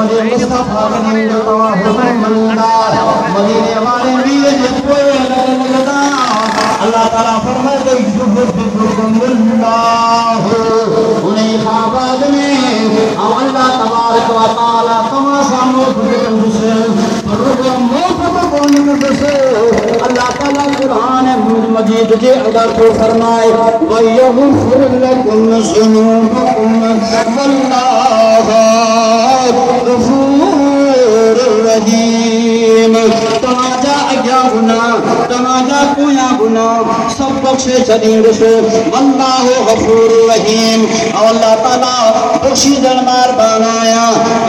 والے مصطفیٰ بنی توا حکم مندا مدینے والے ویر جے کوئی لگدا اللہ تعالیٰ فرمائے یحببکم اللہ انہیں آباد میں اللہ تبارک و تعالیٰ تماشا محبت سے اللہ تعالیٰ قرآن مجید کے اندر کو فرمائے وَيَغْفِرْ لَكُمْ ذُنُوبَكُمْ وَاللَّهُ غَفُورٌ رَحِيمٌ تمہارا اگیا گناہ تمہارا کویا گناہ سب بخشے چلیں سے واللہ غفور رحیم اور اللہ تعالیٰ بخشیدن مہربان آیا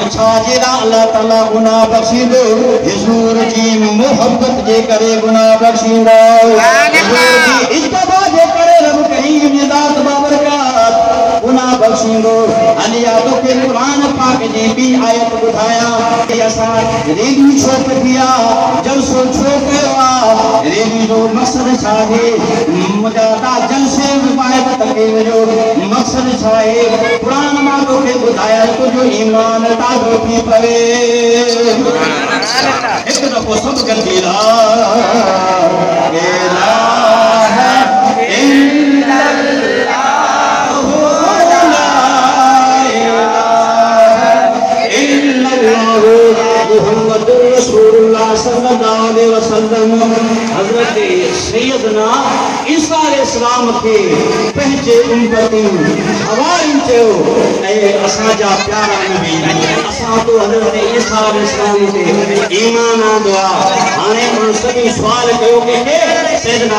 چھاجرا اللہ تعالیٰ گناہ بخشی دو حضور جی محبت جے کرے گناہ بخشی دو حضور جی اتباع جے کرے رب کریم ذات بابرکات گناہ بخشی دو علیاتو کے قرآن پاک جی بھی آیت بتایا کہ ایسا ریڈی چھوٹ دیا جل سو چھوٹ گیا ریڈی جو مقصد چاہے مجاہدہ جل سے مباہد تکیو جو مقصد چاہے قرآن ماتو کے بتایا تو جو ایمان تاغو پی پوے ایک دفعہ سب کر دی لا الہ الا اللہ محمد رسول اللہ صلی اللہ علیہ وسلم حضرت سیدنا عیسیٰ علیہ السلام کے پہنچے امتی حواری چاہو اے اساں جا پیارا نبی اساں تو حضرت عیسیٰ علیہ السلام کے ایمان آن دعا آنے ان سبھی سوال کہو کہ سیدنا